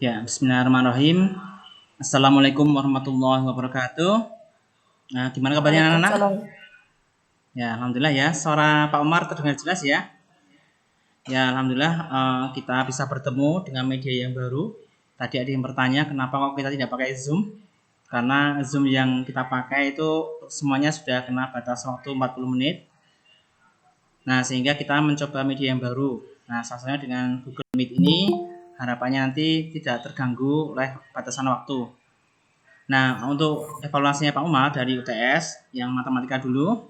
Ya, bismillahirrahmanirrahim. Assalamualaikum warahmatullahi wabarakatuh. Nah, gimana kabarnya anak-anak? Waalaikumsalam. Ya, alhamdulillah ya. Suara Pak Umar terdengar jelas ya. Ya, alhamdulillah kita bisa bertemu dengan media yang baru. Tadi ada yang bertanya kenapa kok kita tidak pakai Zoom? Karena Zoom yang kita pakai itu semuanya sudah kena batas waktu 40 menit. Nah, sehingga kita mencoba media yang baru. Nah, salah satunya dengan Google Meet ini harapannya nanti tidak terganggu oleh batasan waktu. Nah, untuk evaluasinya Pak Umar dari UTS yang matematika dulu.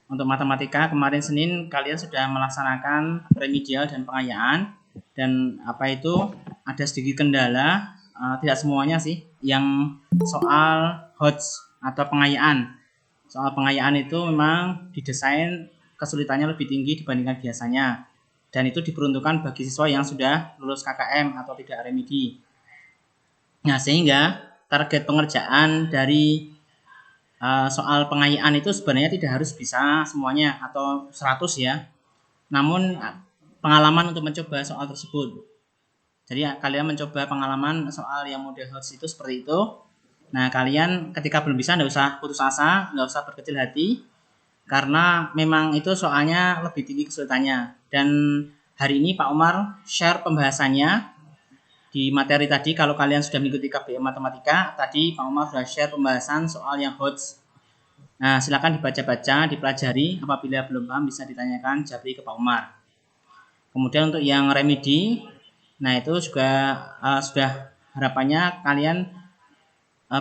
Untuk matematika kemarin Senin kalian sudah melaksanakan remedial dan pengayaan, dan apa itu ada sedikit kendala, tidak semuanya sih, yang soal HOTS atau pengayaan. Soal pengayaan itu memang didesain kesulitannya lebih tinggi dibandingkan biasanya, dan itu diperuntukkan bagi siswa yang sudah lulus KKM atau tidak remedi. Nah, sehingga target pengerjaan dari soal pengayaan itu sebenarnya tidak harus bisa semuanya atau 100 ya. Namun pengalaman untuk mencoba soal tersebut. Jadi kalian mencoba pengalaman soal yang model HOTS itu seperti itu. Nah, kalian ketika belum bisa nggak usah putus asa, nggak usah berkecil hati, karena memang itu soalnya lebih tinggi kesulitannya. Dan hari ini Pak Umar share pembahasannya di materi tadi. Kalau kalian sudah mengikuti KBM Matematika, tadi Pak Umar sudah share pembahasan soal yang HOTS. Nah, silakan dibaca-baca, dipelajari. Apabila belum paham bisa ditanyakan Japri ke Pak Umar. Kemudian untuk yang remedi, nah itu juga sudah harapannya kalian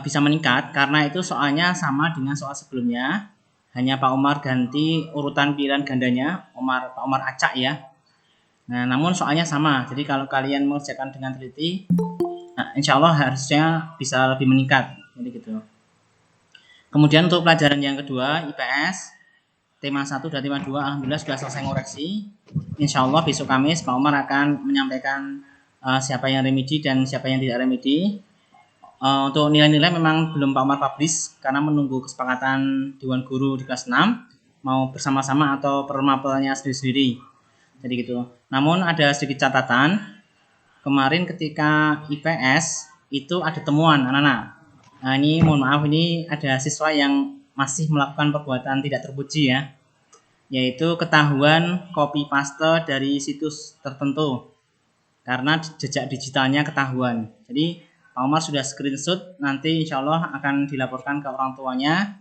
bisa meningkat karena itu soalnya sama dengan soal sebelumnya. Hanya Pak Umar ganti urutan pilihan gandanya, Pak Umar acak ya. Nah, namun soalnya sama. Jadi kalau kalian mengerjakan dengan teliti, nah, insya Allah harusnya bisa lebih meningkat. Jadi gitu. Kemudian untuk pelajaran yang kedua, IPS, tema 1 dan tema 2, alhamdulillah sudah selesai ngoreksi. Insya Allah besok Kamis Pak Umar akan menyampaikan siapa yang remedi dan siapa yang tidak remedi. Untuk nilai-nilai memang belum Pak Umar publish karena menunggu kesepakatan Dewan Guru di kelas 6 mau bersama-sama atau per mapelnya sendiri-sendiri. Jadi gitu. Namun ada sedikit catatan. Kemarin ketika IPS itu ada temuan anak-anak. Nah, ini mohon maaf, ini ada siswa yang masih melakukan perbuatan tidak terpuji ya, yaitu ketahuan copy paste dari situs tertentu karena jejak digitalnya ketahuan. Jadi Pak Umar sudah screenshot, nanti insya Allah akan dilaporkan ke orang tuanya.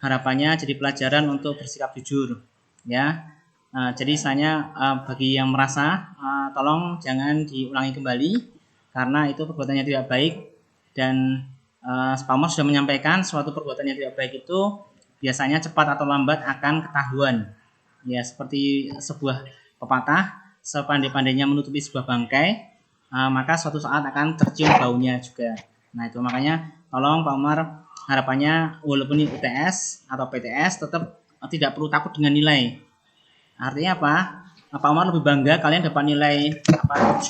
Harapannya jadi pelajaran untuk bersikap jujur ya. Jadi saya bagi yang merasa tolong jangan diulangi kembali karena itu perbuatannya tidak baik, dan Pak Umar sudah menyampaikan suatu perbuatan yang tidak baik itu biasanya cepat atau lambat akan ketahuan. Ya, seperti sebuah pepatah, sepandai-pandainya menutupi sebuah bangkai, maka suatu saat akan tercium baunya juga. Nah, itu makanya tolong Pak Umar, harapannya walaupun ini UTS atau PTS tetap tidak perlu takut dengan nilai. Artinya apa? Pak Umar lebih bangga kalian dapat nilai 7,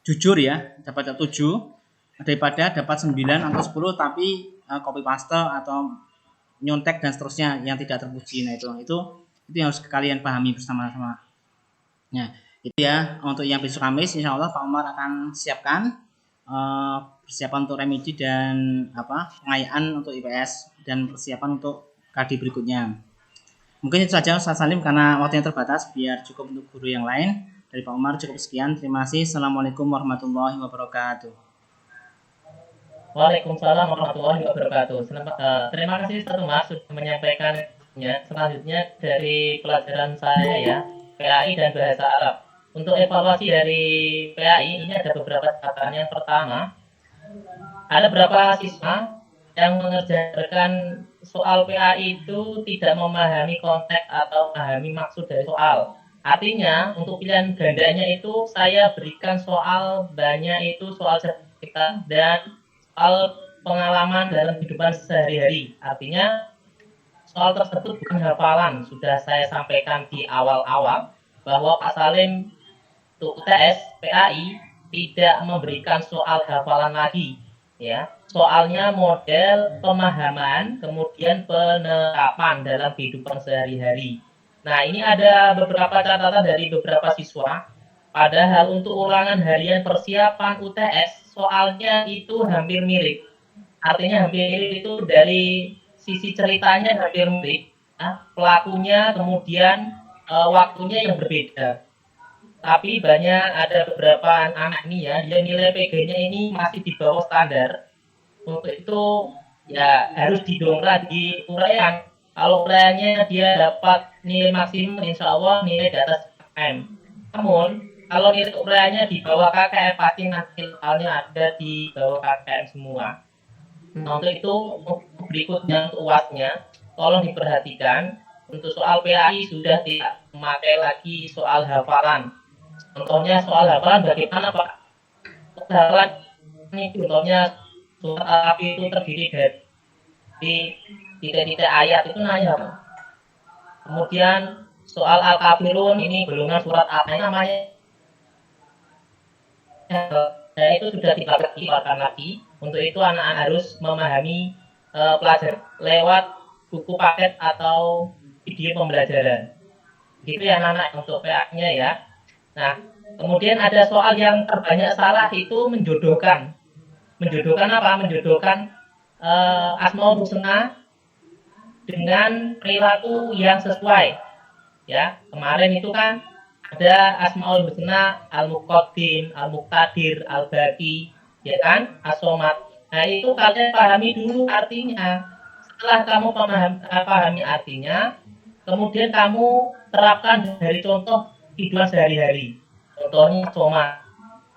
jujur ya, dapat 7 daripada dapat 9 atau 10 tapi copy paste atau nyontek dan seterusnya yang tidak terpuji. Nah, itu yang harus kalian pahami bersama-sama. Nah, itu ya untuk yang besok Kamis, insya Allah Pak Umar akan siapkan persiapan untuk remedi dan pengayaan untuk IPS dan persiapan untuk KD berikutnya. Mungkin itu saja Ustaz Salim karena waktunya terbatas, biar cukup untuk guru yang lain. Dari Pak Umar cukup sekian. Terima kasih. Assalamualaikum warahmatullahi wabarakatuh. Waalaikumsalam warahmatullahi wabarakatuh. Terima kasih Ustaz Mas sudah menyampaikannya. Selanjutnya dari pelajaran saya ya, PAI dan Bahasa Arab. Untuk evaluasi dari PAI ini ada beberapa catatan. Yang pertama, ada beberapa siswa yang mengerjakan soal PAI itu tidak memahami konteks atau memahami maksud dari soal. Artinya untuk pilihan gandanya itu saya berikan soal banyak itu soal cerita dan soal pengalaman dalam kehidupan sehari-hari. Artinya soal tersebut bukan hafalan. Sudah saya sampaikan di awal-awal bahwa Pak Salim untuk UTS PAI tidak memberikan soal hafalan lagi. Ya, soalnya model pemahaman, kemudian penerapan dalam kehidupan sehari-hari. Nah, ini ada beberapa catatan dari beberapa siswa. Padahal untuk ulangan harian persiapan UTS soalnya itu hampir mirip. Artinya hampir mirip itu dari sisi ceritanya hampir mirip, ya, pelakunya kemudian waktunya yang berbeda. Tapi banyak ada beberapa anak ini ya, dia nilai PG-nya ini masih di bawah standar. Untuk itu ya harus didongkrak di uraian. Kalau uraiannya dia dapat nilai maksimum, insya Allah nilai di atas KKM. Namun kalau nilai uraiannya di bawah KKM pasti nanti lokalnya ada di bawah KKM semua. Nah, untuk itu berikutnya untuk UASnya, tolong diperhatikan untuk soal PAI sudah tidak memakai lagi soal hafalan. Contohnya soal hafalan bagaimana Pak? Hafalan ini contohnya surat Al-Kahf itu terdiri dari titik-titik ayat itu nanya Pak. Kemudian soal Al-Kafirun ini golongan surat apa namanya? Nah, itu sudah tidak dikeluarkan lagi. Untuk itu anak-anak harus memahami pelajar lewat buku paket atau video pembelajaran. Gitu ya anak-anak untuk PA-nya ya. Nah, kemudian ada soal yang terbanyak salah itu menjodohkan. Menjodohkan apa? Menjodohkan Asmaul Husna dengan perilaku yang sesuai. Ya, kemarin itu kan ada Asmaul Husna, Al-Muqaddim, Al-Muqtadir, Al-Baqi, ya kan? As-Somad. Nah, itu kalian pahami dulu artinya. Setelah kamu pahami artinya, kemudian kamu terapkan dari contoh kehidupan sehari-hari. Contohnya Somad.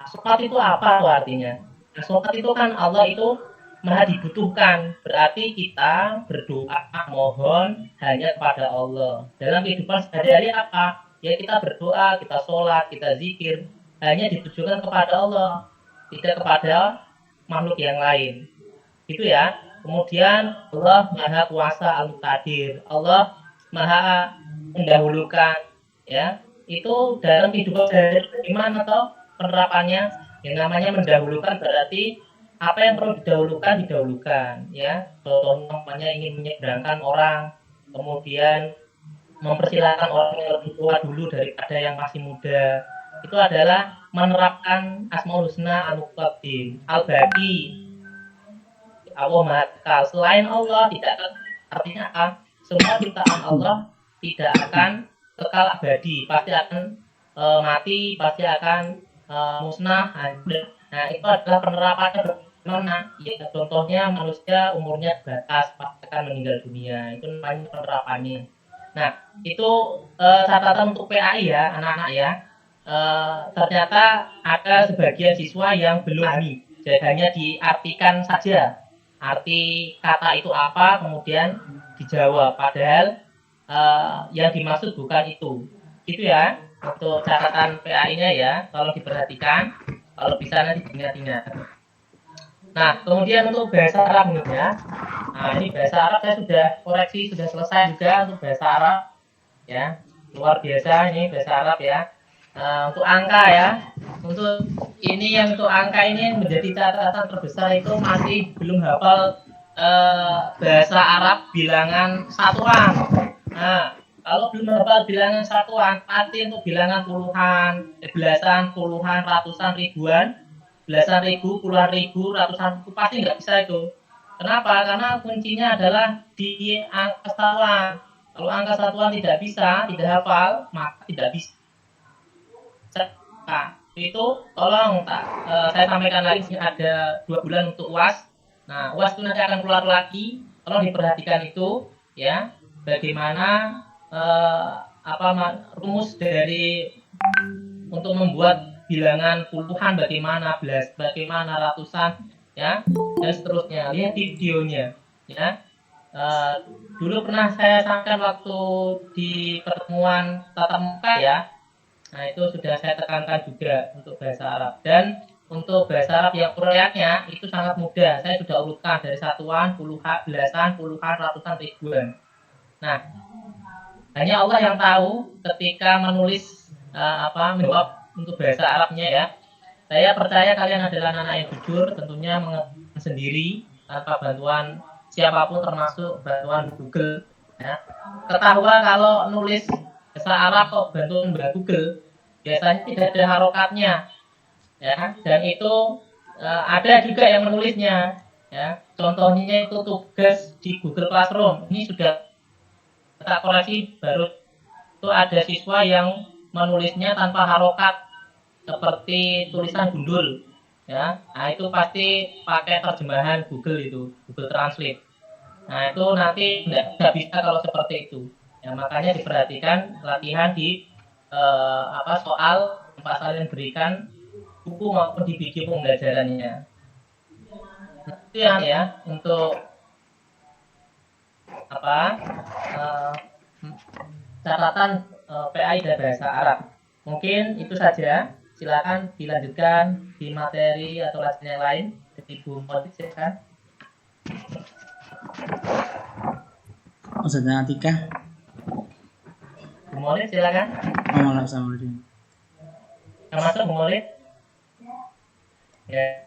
Somad itu apa artinya? Nah, Somad itu kan Allah itu maha dibutuhkan. Berarti kita berdoa, mohon hanya kepada Allah. Dalam kehidupan sehari-hari apa? Ya kita berdoa, kita sholat, kita zikir. Hanya ditujukan kepada Allah. Tidak kepada makhluk yang lain. Itu ya. Kemudian Allah maha kuasa al-muqtadir. Allah maha mendahulukan. Ya. Itu dalam kehidupan sehari-hari gimana toh penerapannya? Yang namanya mendahulukan berarti apa yang perlu didahulukan ya, contohnya namanya ingin menyeberangkan orang, kemudian mempersilahkan orang yang lebih tua dulu daripada yang masih muda, itu adalah menerapkan Asmaul Husna Al-Muqaddim, Al-Baqi, Allah Maha. Selain Allah tidak akan, artinya apa? Semua ciptaan Allah tidak akan kekal abadi, pasti akan mati, pasti akan musnah. Nah, itu adalah penerapannya mana? Ya, contohnya manusia umurnya batas pasti akan meninggal dunia. Itu namanya penerapannya. Nah, itu catatan untuk PAI ya, anak-anak ya. Ternyata ada sebagian siswa yang belum pahami, hanya diartikan saja. Arti kata itu apa, kemudian dijawab. Padahal yang dimaksud bukan itu. Itu ya, untuk catatan PAI-nya ya, tolong diperhatikan. Kalau bisa nanti diingat-ingat. Nah, kemudian untuk bahasa Arabnya, nah ini bahasa Arab saya sudah koreksi, sudah selesai juga untuk bahasa Arab, ya luar biasa ini bahasa Arab ya. Untuk angka ya, untuk ini yang untuk angka ini menjadi catatan terbesar itu masih belum hafal bahasa Arab bilangan satuan. Nah, kalau belum hafal bilangan satuan, pasti untuk bilangan puluhan, belasan, puluhan, ratusan, ribuan. Belasan ribu, puluhan ribu, ratusan ribu, pasti nggak bisa itu. Kenapa? Karena kuncinya adalah di angka satuan. Kalau angka satuan tidak bisa, tidak hafal, maka tidak bisa. Nah, itu tolong saya sampaikan lagi, ada 2 bulan untuk UAS. Nah, UAS itu nanti akan keluar lagi. Tolong diperhatikan itu, ya. Bagaimana rumus dari untuk membuat bilangan puluhan, bagaimana belas, bagaimana ratusan, ya, dan seterusnya. Lihat videonya, ya. Dulu pernah saya sampaikan waktu di pertemuan tatap muka ya. Nah, itu sudah saya tekankan juga untuk bahasa Arab. Dan untuk bahasa Arab yang uraiannya itu sangat mudah. Saya sudah urutkan dari satuan, puluhan, belasan, puluhan, ratusan, ribuan. Nah, hanya Allah yang tahu ketika menulis menjawab untuk bahasa Arabnya ya. Saya percaya kalian adalah anak yang jujur, tentunya mengerti sendiri tanpa bantuan siapapun termasuk bantuan Google. Ya. Ketahuan kalau nulis bahasa Arab kok bantuan Google, biasanya tidak ada harokatnya. Ya, dan itu ada juga yang menulisnya, ya. Contohnya itu tugas di Google Classroom. Ini sudah tak koreksi baru, itu ada siswa yang menulisnya tanpa harokat seperti tulisan gundul, ya. Nah itu pasti pakai terjemahan Google itu, Google Translate. Nah itu nanti nggak bisa kalau seperti itu. Ya makanya diperhatikan latihan di soal yang Pak Salim berikan buku maupun di video pembelajarannya. Nah, itu ya untuk catatan PAI dan bahasa Arab. Mungkin itu saja. Silakan dilanjutkan di materi atau pelajaran yang lain. Ibu Modik silakan. Ustazah Atika. Bu Modik silakan. Assalamualaikum. Masuk Bu Modik. Ya.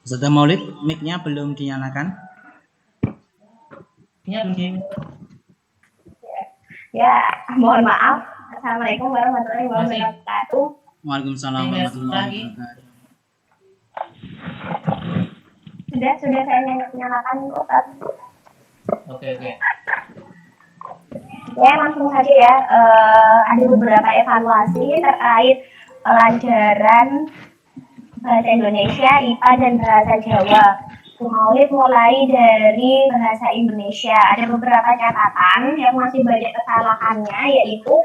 Ustazah Maulid, mic-nya belum dinyalakan. Mic-nya belum. Ya, mohon maaf. Assalamualaikum warahmatullahi wabarakatuh. Waalaikumsalam warahmatullahi wabarakatuh. Sudah saya nyalakan Ustaz. Oke. Ya, langsung saja ya. Ada beberapa evaluasi terkait pelajaran bahasa Indonesia, IPA dan bahasa Jawa. Maulid mulai dari bahasa Indonesia. Ada beberapa catatan yang masih banyak kesalahannya, yaitu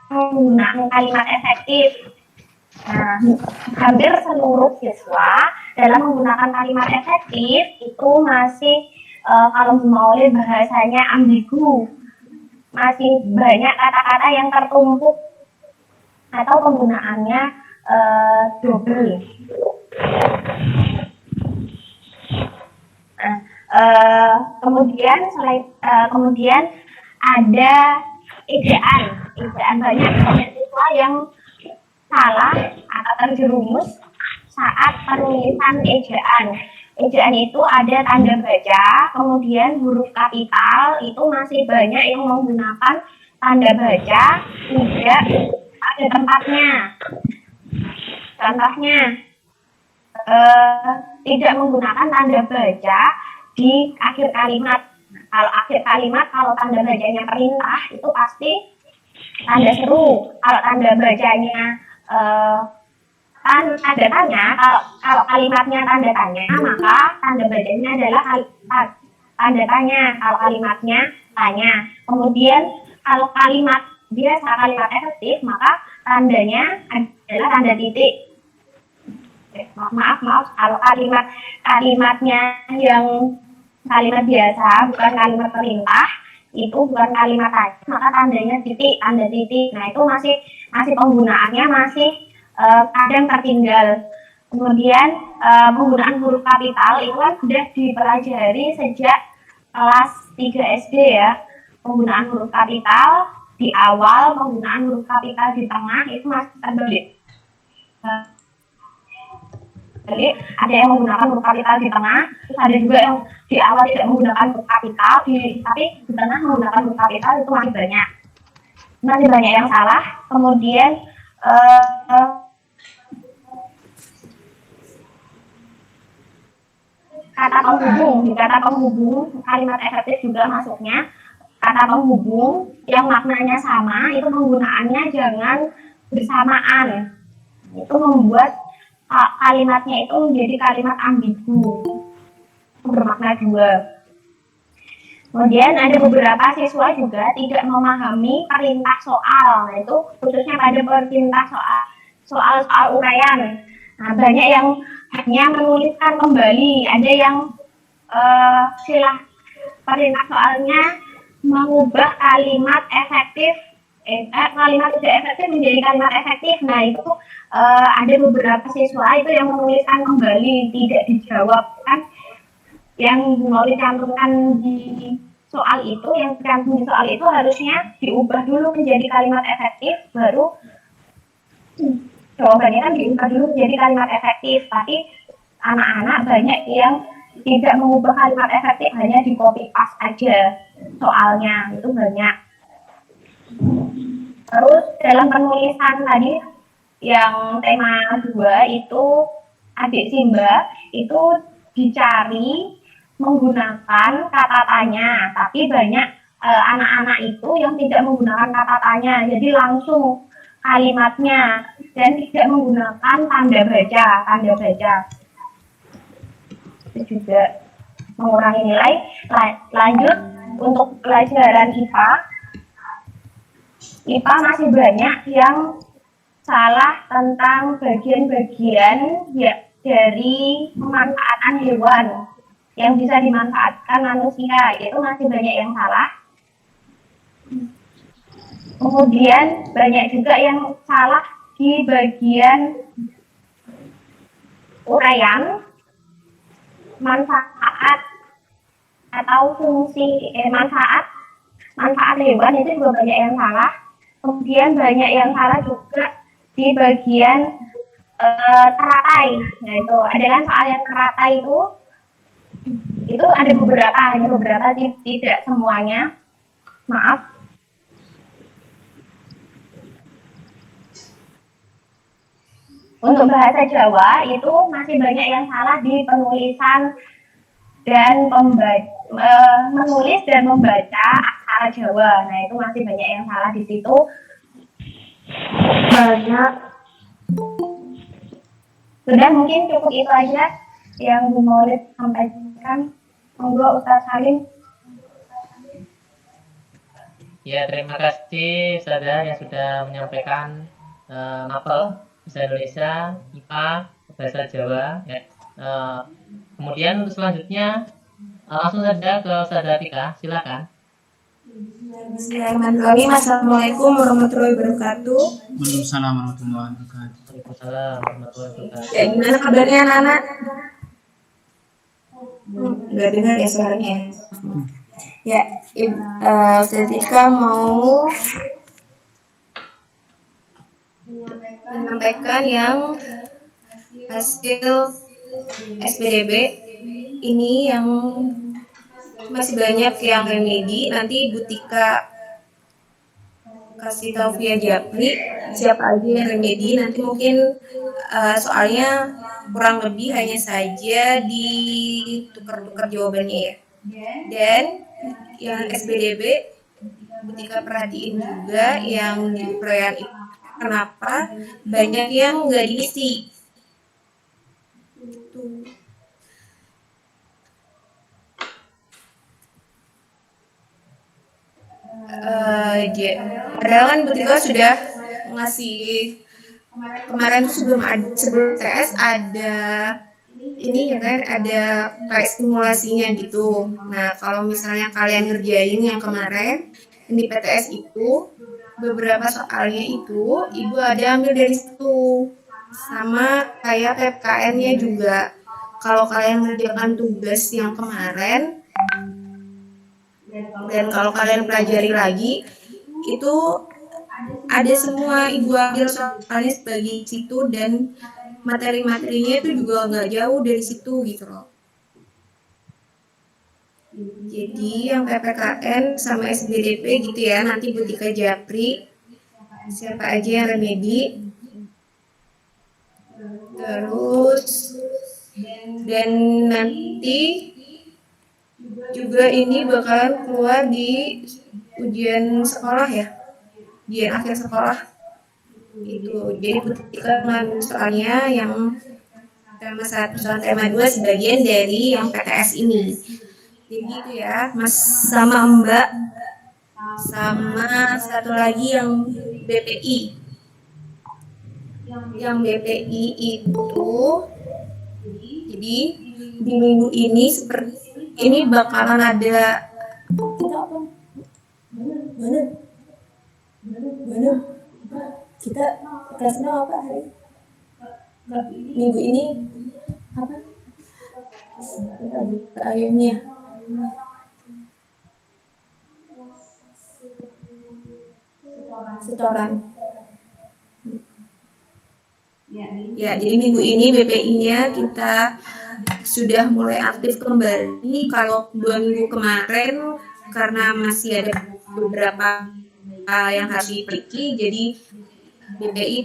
penggunaan kalimat efektif. Nah, hampir seluruh siswa dalam menggunakan kalimat efektif itu masih kalau Maulid bahasanya ambigu. Masih banyak kata-kata yang tertumpuk atau penggunaannya double. Kemudian ada ejaan banyak siswa yang salah atau terjerumus saat penulisan ejaan. Ejaan itu ada tanda baca, kemudian huruf kapital itu masih banyak yang menggunakan tanda baca tidak ada tempatnya. Contohnya tidak menggunakan tanda baca di akhir kalimat. Kalau akhir kalimat, kalau tanda bacanya perintah itu pasti tanda seru. Kalau tanda bacanya tanda tanya, kalau kalimatnya tanda tanya, maka tanda bacanya adalah tanda tanya. Kalau kalimatnya tanya. Kemudian kalau kalimat biasa, kalimat efektif, maka tandanya adalah tanda titik. Maaf, kalau kalimatnya yang kalimat biasa, bukan kalimat perintah, itu bukan kalimat tanya, maka tandanya titik, tanda titik. Nah, itu masih penggunaannya masih kadang tertinggal. Kemudian penggunaan huruf kapital itu kan sudah dipelajari sejak kelas 3 SD ya. Penggunaan huruf kapital di awal, penggunaan huruf kapital di tengah itu masih terbalik. Jadi ada yang menggunakan huruf kapital di tengah, terus ada juga yang di awal tidak menggunakan huruf kapital, tapi di tengah menggunakan huruf kapital itu masih banyak yang salah. Kemudian kata penghubung kalimat efektif juga masuknya. Kata penghubung yang maknanya sama itu penggunaannya jangan bersamaan. Itu membuat kalimatnya itu menjadi kalimat ambigu, bermakna dua. Kemudian ada beberapa siswa juga tidak memahami perintah soal. Nah, itu khususnya pada perintah soal uraian. Nah, banyak yang hanya menuliskan kembali, ada yang perintah soalnya mengubah kalimat efektif kalimat tidak efektif menjadi kalimat efektif. Nah, itu ada beberapa siswa itu yang menuliskan kembali, tidak dijawab kan, yang mau dicantumkan di soal itu, yang tercantum di soal itu harusnya diubah dulu menjadi kalimat efektif, baru jawabannya kan diubah dulu menjadi kalimat efektif. Tapi anak-anak banyak yang tidak mengubah kalimat efektif, hanya di copy paste aja. soalnya itu banyak. Terus dalam penulisan tadi yang tema 2 itu adik Simba itu dicari menggunakan kata tanya, tapi banyak anak-anak itu yang tidak menggunakan kata tanya, jadi langsung kalimatnya dan tidak menggunakan tanda baca. Itu juga mengurangi nilai. Lanjut untuk pelajaran IPA masih banyak yang salah tentang bagian-bagian ya, dari pemanfaatan hewan yang bisa dimanfaatkan manusia, itu masih banyak yang salah. Kemudian banyak juga yang salah di bagian uraian manfaat atau fungsi manfaat hewan itu juga banyak yang salah. Kemudian banyak yang salah juga di bagian teratai. Nah itu ada kan soal yang teratai itu ada beberapa tidak semuanya. Maaf. Untuk bahasa Jawa itu masih banyak yang salah di penulisan dan menulis dan membaca aksara Jawa. Nah itu masih banyak yang salah di situ. Banyak. Sudah mungkin cukup itu aja yang Bu Maulid sampaikan. Monggo Ustaz Salim. Ya, terima kasih Ustazah yang sudah menyampaikan mapel bahasa Indonesia, IPA, bahasa Jawa. Ya. Kemudian untuk selanjutnya langsung saja ke Ustazah Tika, silakan. Bismillahirrahmanirrahim. Assalamualaikum warahmatullahi wabarakatuh. Waalaikumsalam warahmatullahi wabarakatuh. Waalaikumsalam warahmatullahi wabarakatuh. Ya, gimana kabarnya anak-anak? Nggak dengar ya suaranya. Ya, Ustaz Tika mau menyampaikan yang hasil SPDB ini yang masih banyak yang remedi. Nanti Bu Tika kasih tahu via Japri siapa aja yang remedi. Nanti mungkin soalnya kurang lebih hanya saja ditukar-tukar jawabannya ya. Dan yang SPDB Bu Tika perhatiin juga yang di uraian itu kenapa banyak yang nggak diisi. Padahal kan Bu Tika sudah ngasih kemarin sebelum TS ada ini ya kan, ada kayak simulasinya gitu. Nah kalau misalnya kalian ngerjain yang kemarin di PTS itu beberapa soalnya itu Ibu ada ambil dari situ, sama kayak PPKN-nya juga. Kalau kalian mengerjakan tugas yang kemarin dan kalau kalian pelajari lagi itu ada semua Ibu ambil soalnya sebagai situ, dan materi-materinya itu juga nggak jauh dari situ gitu loh. Jadi yang PPKN sama SBDP gitu ya, nanti Bu Tika Japri siapa aja yang remedi. Terus dan nanti juga ini bakalan keluar di ujian sekolah ya, ujian akhir sekolah itu. Jadi Bu Tika soalnya yang tema 1 sama tema 2 sebagian dari yang PTS ini. Jadi itu ya Mas sama Mbak, sama satu lagi yang BPI. Yang BPI itu jadi di minggu ini seperti ini bakalan ada mana kita kelasnya apa hari minggu ini apa ayamnya setoran. Ya, jadi minggu ini BPI-nya kita sudah mulai aktif kembali. Kalau 2 minggu kemarin karena masih ada beberapa yang harus diperbaiki, jadi BPI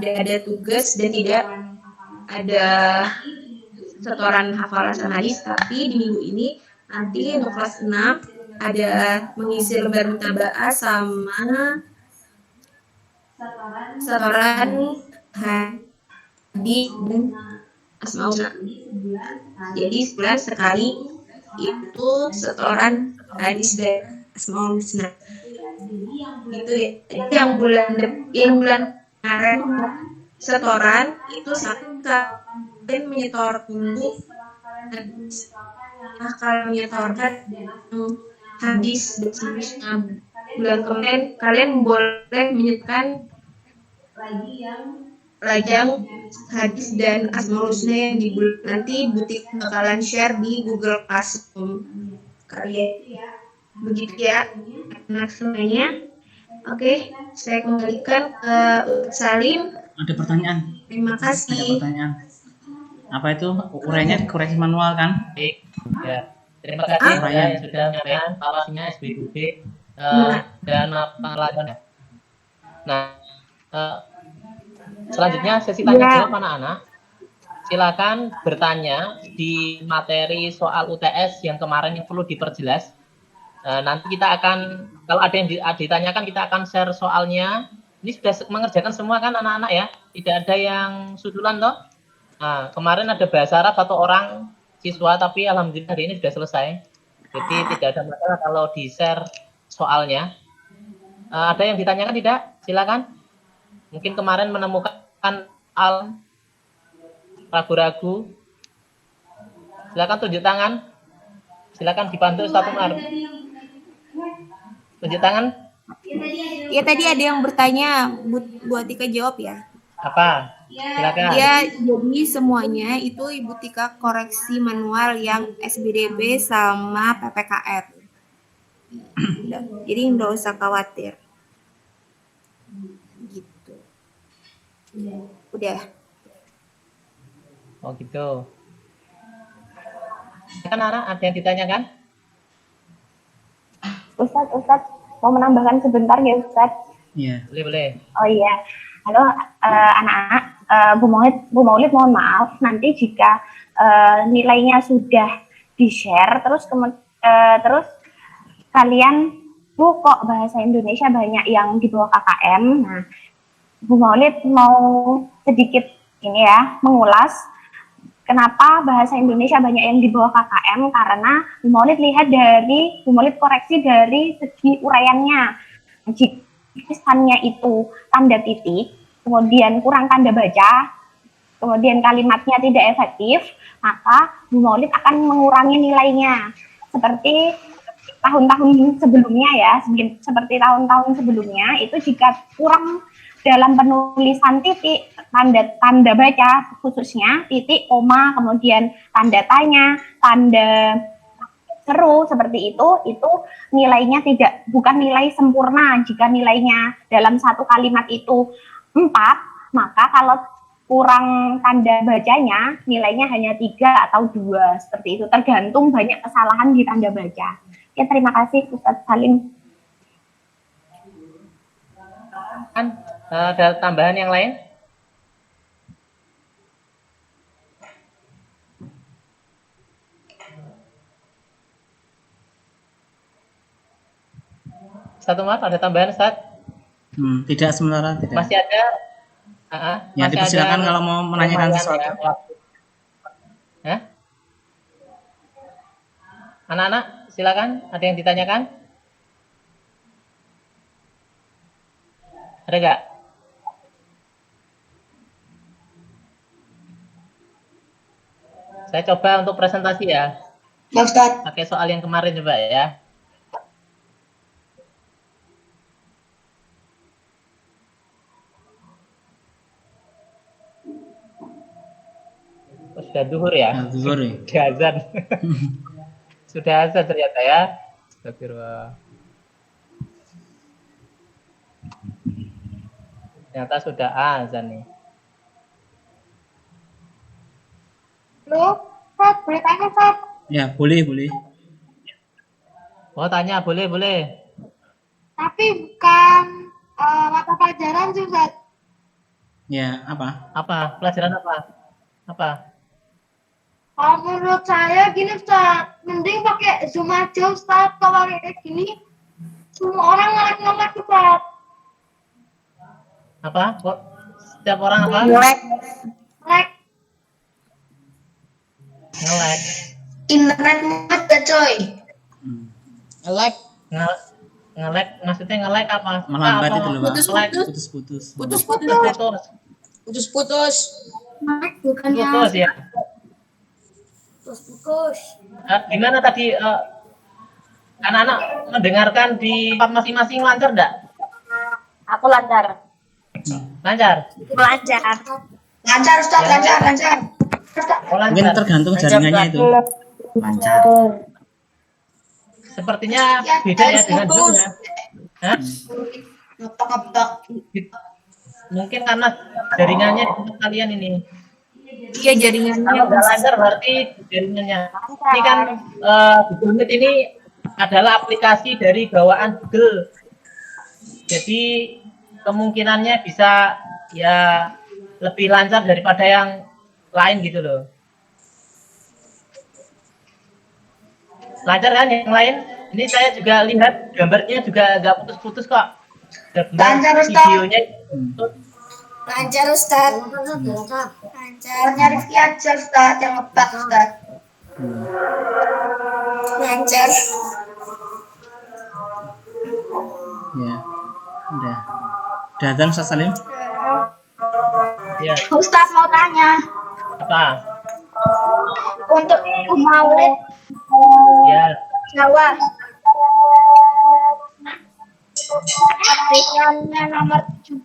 ada tugas dan tidak ada setoran hafalan hadis, tapi di minggu ini nanti untuk kelas 6 ada mengisi lembar mutaba'ah sama setoran hadis dan asmaul husna. Jadi sebulan sekali itu setoran hadis dan asmaul husna. Gitu ya. Jadi yang bulan kemarin setoran itu kalian menyetor dulu. Nah, kalau menyetorkan hadis dan bulan kemarin kalian boleh menyetorkan lajang hadis dan asmaul husna yang di bulan nanti butik bakalan share di Google Classroom kalian. Begitu ya anak semuanya. Oke, saya kembalikan ke Salim. Ada pertanyaan? Terima Ada kasih. pertanyaan. Apa itu urainya koreksi manual kan? Baik, ya. Terima kasih Uraian. yang sudah menyampaikan evaluasinya SBUB dan pengalaman. Nah, selanjutnya sesi tanya jawab anak-anak. Silakan bertanya di materi soal UTS yang kemarin yang perlu diperjelas. Nanti kita akan, kalau ada yang ditanyakan, kita akan share soalnya. Ini sudah mengerjakan semua kan anak-anak ya? Tidak ada yang sudulan toh? Nah, kemarin ada bahasa Arab 1 orang siswa, tapi alhamdulillah hari ini sudah selesai. Jadi tidak ada masalah kalau di-share soalnya. Ada yang ditanyakan tidak? Silakan. Mungkin kemarin menemukan ragu-ragu. Silakan tunjuk tangan. Silakan dibantu Ustaz Umar. Tunjuk tangan. Ya tadi ada yang bertanya, buat Tika jawab ya. Apa? Silakan. Ya, jadi semuanya itu Ibu Tika koreksi manual yang SBDB sama PPKR. Jadi nggak usah khawatir. Gitu. Udah. Oh gitu. Kan anak ada yang ditanyakan? Ustadz, mau menambahkan sebentar ya Ustadz? Iya. Boleh. Oh iya, halo anak-anak, Bu Maulid mohon maaf nanti jika nilainya sudah di-share terus kalian kok bahasa Indonesia banyak yang di bawah KKM. Nah, Bu Maulid mau sedikit ini ya mengulas kenapa bahasa Indonesia banyak yang di bawah KKM, karena Bu Maulid koreksi dari segi uraiannya. Jika tulisannya itu tanda titik, kemudian kurang tanda baca, kemudian kalimatnya tidak efektif, maka Bu Maulid akan mengurangi nilainya. Seperti tahun-tahun sebelumnya ya, seperti tahun-tahun sebelumnya itu jika kurang dalam penulisan titik, tanda baca khususnya titik, koma, kemudian tanda tanya, tanda seru seperti itu nilainya bukan nilai sempurna. Jika nilainya dalam satu kalimat itu 4, maka kalau kurang tanda bacanya nilainya hanya 3 atau 2 seperti itu, tergantung banyak kesalahan di tanda baca. Ya, terima kasih Ustadz Salim. Kan ada tambahan yang lain? Satu Mas, ada tambahan Ustaz? Tidak sementara tidak. Masih ada? Ya, masih dipersilakan ada kalau mau menanyakan sesuatu. Ya, anak-anak, silakan. Ada yang ditanyakan? Ada nggak? Saya coba untuk presentasi ya. Ya Ustaz. Pakai soal yang kemarin coba ya. Oh, sudah duhur ya? Ya, duhur ya. Sudah azan. Sudah azan ternyata ya. Astagfirullah. Ternyata sudah azan nih. Halo, Ustaz, boleh tanya Ustaz? Ya, boleh. Oh, tanya boleh. Tapi bukan mata pelajaran sih, Ustaz. Ya, apa? Apa? Pelajaran apa? Apa? Kalau menurut saya gini, Ustaz. Mending pakai Zoom aja, Ustaz. Kalau kayak gini, semua orang ngelek-ngelek, Ustaz. Apa? Kok setiap orang apa? Ngelek. Ngelek. Internet mati coy. Hmm. Ngelek maksudnya ngelek apa? Melambat Apa? itu loh, Pak. Putus-putus. Putus-putus. Putus-putus. Ngelek bukannya Putus ya. putus. Gimana tadi anak-anak mendengarkan di tempat masing-masing lancar enggak? Aku lancar. Lancar. Lancar. Lancar Ustaz, lancar. Oh, Mungkin lancar. tergantung jaringannya itu. Sepertinya Ya, beda ya harus dengan putus. Zoom ya. Hah? Ngetok-ngetok. Mungkin karena jaringannya di tempat kalian ini. Iya jaringannya. Kalau nggak lancar berarti jaringannya. Ini kan Google Meet ini adalah aplikasi dari bawaan Google. Jadi kemungkinannya bisa ya lebih lancar daripada yang lain gitu loh. Lancar kan yang lain? Ini saya juga lihat gambarnya juga nggak putus-putus kok. Lancar, Ustaz. Videonya Lancar Ustaz. Lancar. Nyari aja Ustaz yang ngebak Ustaz. Lancar. Ya. Udah. Datang Ustaz Salim? ya Ustaz mau tanya, apa? untuk Maulid Ya Jawa, aplikasinya nomor 17.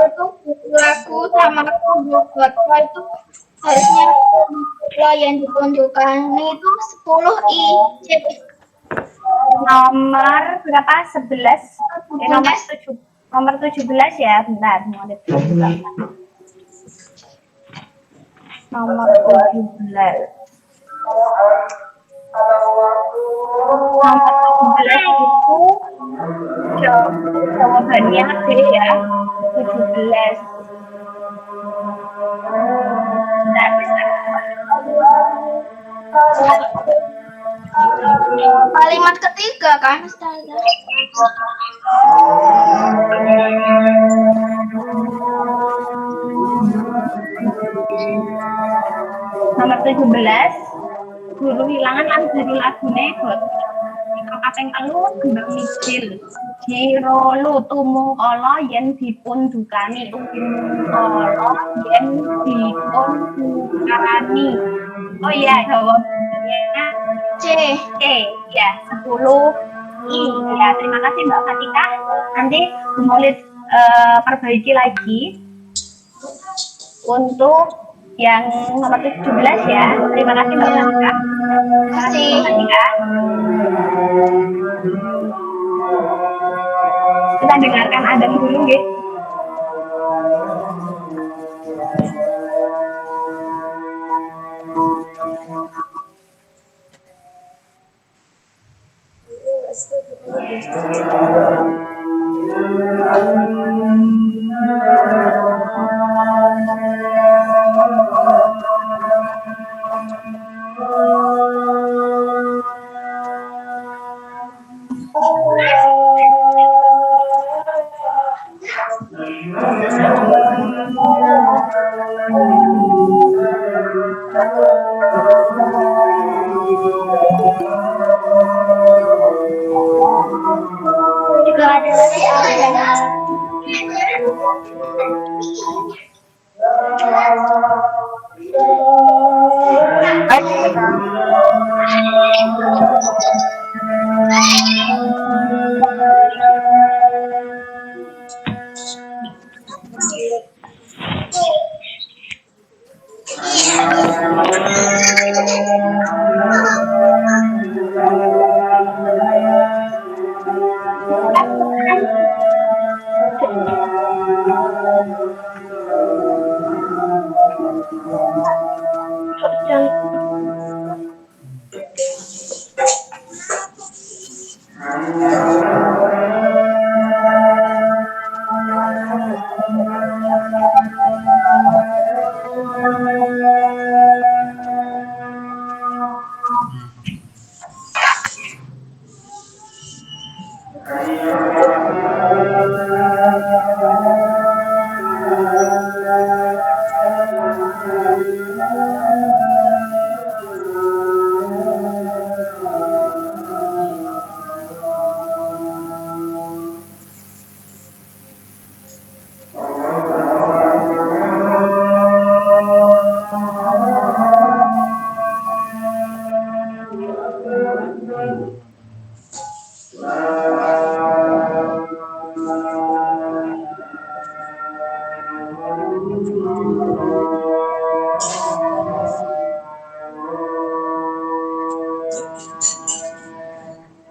Itu buku lagu sama buku itu harusnya lo yang ditunjukkan itu 10 IC. Nomor berapa? 11. Nomor 17 ya, bentar. Nomor 17. Nomor 17 itu jawabannya B ya, 17. Kalimat ketiga kan, Ustazah? Nomor 17, guru hilangan lan dari lagune bot. Kaping telu gembang mikil. Jirolu tumungkala yen dipun dukani tumungkala yen dipun dukarani. Oh iya, jawabannya C ya 10 I ya. Terima kasih Mbak Fatika. Nanti Maulid perbaiki lagi untuk yang nomor 17 ya. Terima kasih Mbak Fatika. Terima kasih Mbak Fatika. Kita dengarkan adzan dulu ya. Juga ada lagi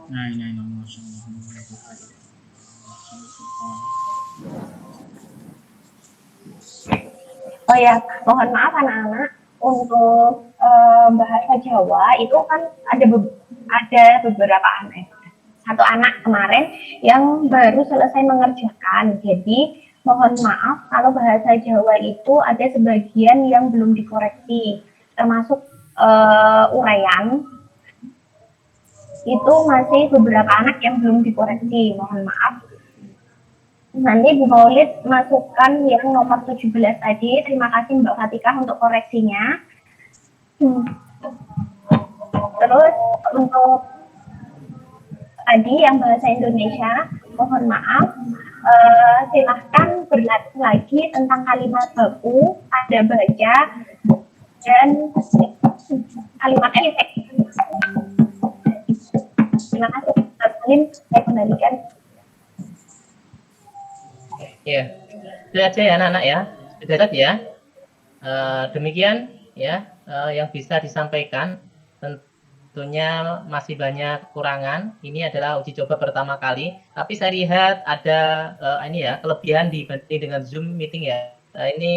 Nah, ini Masya Allah. Oh ya, mohon maaf anak-anak, untuk bahasa Jawa itu kan ada beberapa anak. Satu anak kemarin yang baru selesai mengerjakan. Jadi mohon maaf kalau bahasa Jawa itu ada sebagian yang belum dikoreksi, termasuk uraian. Itu masih beberapa anak yang belum dikoreksi, mohon maaf. Nanti Bu Maulid masukkan yang nomor 17 tadi. Terima kasih Mbak Fatikah untuk koreksinya. Terus untuk tadi yang bahasa Indonesia, mohon maaf, silahkan berlatih lagi tentang kalimat baku, ada baca, dan kalimat efek. Terima kasih, saya kembalikan. Ya, itu aja ya anak-anak ya, sudah tadi ya. Demikian ya yang bisa disampaikan. Tentunya masih banyak kekurangan. Ini adalah uji coba pertama kali, tapi saya lihat ada ini ya kelebihan dibanding dengan Zoom meeting ya. Ini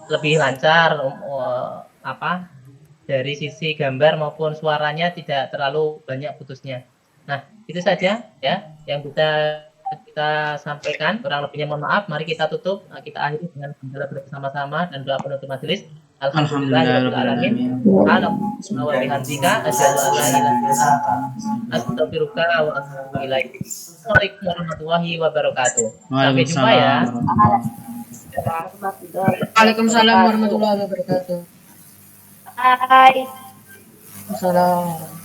lebih lancar dari sisi gambar maupun suaranya tidak terlalu banyak putusnya. Nah, itu saja ya yang bisa kita sampaikan. Kurang lebihnya mohon maaf. Mari kita tutup, kita akhiri dengan hamdalah bersama-sama dan doa penutup majelis. Alhamdulillahirabbil alamin. Subhanallah wa bihamdika asyhadu an la ilaha illa anta astaghfiruka wa atubu ilaik. Assalamualaikum warahmatullahi wabarakatuh. Sampai jumpa ya. Waalaikumsalam warahmatullahi wabarakatuh. Bye. Assalamualaikum.